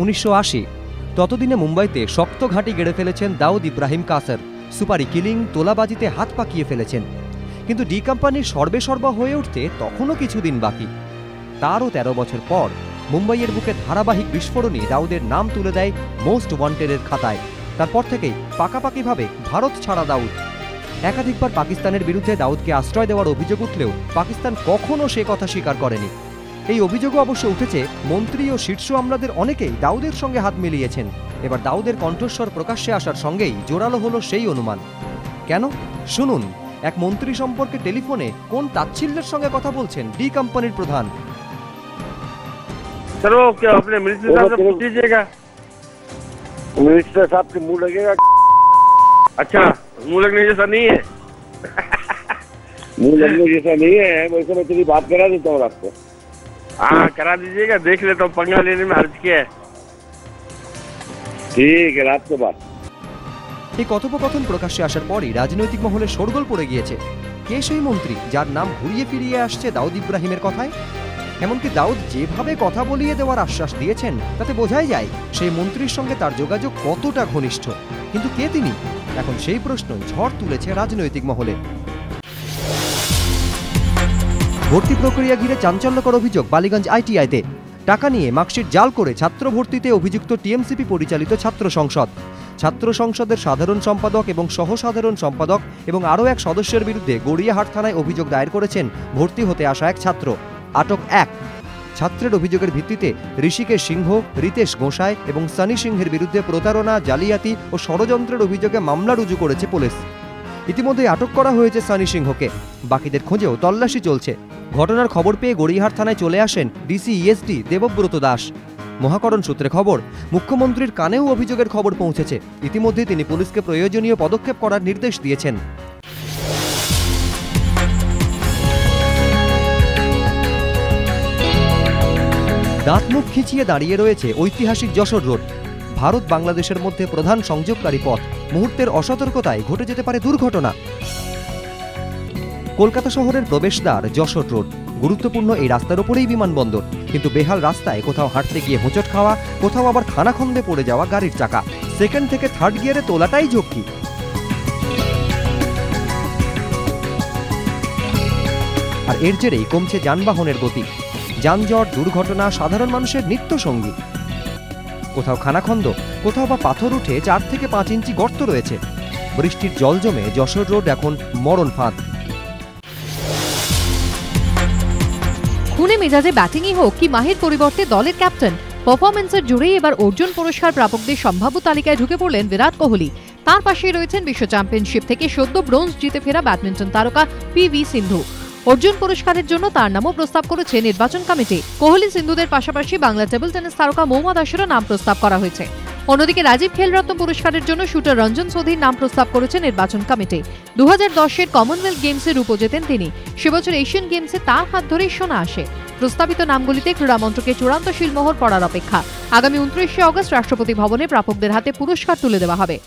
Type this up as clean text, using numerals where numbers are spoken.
1980। ততদিনে মুম্বাইতে শক্ত ঘাঁটি গেড়ে ফেলেছেন দাউদ ইব্রাহিম কাসার। সুপারি কিলিং, তোলাবাজিতে হাত পাকিয়ে ফেলেছেন। কিন্তু ডি কোম্পানির সর্বেসর্বা হয়ে উঠতে তখনও কিছুদিন বাকি। তারও 13 বছর পর মুম্বাইয়ের বুকে ধারাবাহিক বিস্ফোরণই দাউদের নাম তুলে দেয় মোস্ট ওয়ান্টেডের খাতায়। তারপর থেকেই পাকাপাকিভাবে ভারত ছাড়া দাউদ। একাধিকবার পাকিস্তানের বিরুদ্ধে দাউদকে আশ্রয় দেওয়ার অভিযোগ উঠলেও পাকিস্তান কখনও সে কথা স্বীকার করেনি। এই অভিযোগও অবশ্য উঠেছে মন্ত্রী ও শীর্ষ আমলাদের অনেকেই দাউদের সঙ্গে হাত মিলিয়েছেন। এবার দাউদের কণ্ঠস্বর প্রকাশ্যে আসার সঙ্গেই জোরালো হলো সেই অনুমান। কেন শুনুন, এক মন্ত্রী সম্পর্কে টেলিফোনে কোন তাচ্ছিল্যের সঙ্গে কথা বলছেন ডি কোম্পানির প্রধান। सर वो क्या अपने मिनिस्टर साहब से पूछ लीजिएगा। मिनिस्टर साहब के मुंह लगेगा। अच्छा, मुंह लगने जैसा नहीं है। मुंह लगने जैसा नहीं है, वैसे मैं तेरी बात करा देता हूँ आपको। हाँ करा दीजिएगा, देख लेता हूँ, पंगा लेने में हर्ज क्या है। ठीक है, रात के बाद। এই কথোপকথন প্রকাশ্যে আসার পরই রাজনৈতিক মহলে শোরগোল পড়ে গিয়েছে। কে সেই মন্ত্রী যার নাম ঘুরিয়ে ফিরিয়ে আসছে দাউদ ইব্রাহিমের কথায়? এমনকি দাউদ যেভাবে কথা বলিয়ে দেওয়ার আশ্বাস দিয়েছেন তাতে বোঝাই যায় সেই মন্ত্রীর সঙ্গে তার যোগাযোগ কতটা ঘনিষ্ঠ। কিন্তু কে তিনি? এখন সেই প্রশ্নই ঝড় তুলেছে রাজনৈতিক মহলে। ভর্তি প্রক্রিয়া ঘিরে চাঞ্চল্যকর অভিযোগ বালিগঞ্জ আইটিআইতে। টাকা নিয়ে মার্কশিট জাল করে ছাত্র ভর্তিতে অভিযুক্ত টিএমসিপি পরিচালিত ছাত্র সংসদ। ছাত্র সংসদের সাধারণ সম্পাদক এবং সহসাধারণ সম্পাদক এবং আরও এক সদস্যের বিরুদ্ধে গড়িয়াহাট থানায় অভিযোগ দায়ের করেছেন ভর্তি হতে আসা এক ছাত্র। আটক এক ছাত্রের অভিযোগের ভিত্তিতে ঋষিকেশ সিংহ, রিতেশ গোসাই এবং সানি সিংহের বিরুদ্ধে প্রতারণা, জালিয়াতি ও ষড়যন্ত্রের অভিযোগে মামলা রুজু করেছে পুলিশ। ইতিমধ্যে আটক করা হয়েছে সানি সিংহকে। বাকিদের খোঁজেও তল্লাশি চলছে। ঘটনার খবর পেয়ে গড়িয়াহাট থানায় চলে আসেন ডিসি-ইএসডি দেবব্রত দাস। মহাকরণ সূত্রে খবর, মুখ্যমন্ত্রীর কানেও অভিযোগের খবর পৌঁছেছে। ইতিমধ্যে তিনি পুলিশকে প্রয়োজনীয় পদক্ষেপ করার নির্দেশ দিয়েছেন। দাঁত মুখ খিচিয়ে দাঁড়িয়ে রয়েছে ঐতিহাসিক যশোর রোড। ভারত বাংলাদেশের মধ্যে প্রধান সংযোগকারী পথ। মুহূর্তের অসতর্কতায় ঘটে যেতে পারে দুর্ঘটনা। কলকাতা শহরের প্রবেশদ্বার যশোর রোড। গুরুত্বপূর্ণ এই রাস্তার উপরেই বিমানবন্দর। কিন্তু বেহাল রাস্তায় কোথাও হাঁটতে গিয়ে হোঁচট খাওয়া, কোথাও আবার খানাখন্দে পড়ে যাওয়া গাড়ির চাকা। সেকেন্ড থেকে থার্ড গিয়ারে তোলাটাই ঝক্কি। আর এর জেরেই কমছে যানবাহনের গতি। যানজট, দুর্ঘটনা সাধারণ মানুষের নিত্য সঙ্গী। কোথাও খানাখন্দ, কোথাও বা পাথর উঠে 4 থেকে 5 ইঞ্চি গর্ত রয়েছে। বৃষ্টির জল জমে যশোর রোড এখন মরণ ফাঁদ। খুনে মেজাজে ব্যাটিংই হোক কি মাহির পরিবর্তে দলের ক্যাপ্টেন, পারফরমেন্সের জুড়েই এবার অর্জুন পুরস্কার প্রাপকদের সম্ভাব্য তালিকায় ঢুকে পড়লেন বিরাট কোহলি। তার পাশেই রয়েছেন বিশ্ব চ্যাম্পিয়নশিপ থেকে সদ্য ব্রোঞ্জ জিতে ফেরা ব্যাডমিন্টন তারকা পিভি সিন্ধু। অর্জুন পুরস্কারের জন্য তার নামও প্রস্তাব করেছে নির্বাচন কমিটি। কোহলি, সিন্ধুদের পাশাপাশি বাংলা টেবিল টেনিস তারকা মৌমা দাসেরও নাম প্রস্তাব করা হয়েছে। অন্যদিকে রাজীব খেলরত্ন পুরস্কারের জন্য শুটার রঞ্জন সোধির নাম প্রস্তাব করেছে নির্বাচন কমিটি। 2010-এর কমনওয়েলথ গেমসে রূপো জেতেন তিনি। সেবছর এশিয়ান গেমসে তার হাত ধরেই সোনা আসে। প্রস্তাবিত নামগুলিতে ক্রীড়া মন্ত্রকে চূড়ান্ত শিলমোহর পড়ার অপেক্ষা। আগামী 29শে অগস্ট রাষ্ট্রপতি ভবনে প্রাপকদের হাতে পুরস্কার তুলে দেওয়া হবে।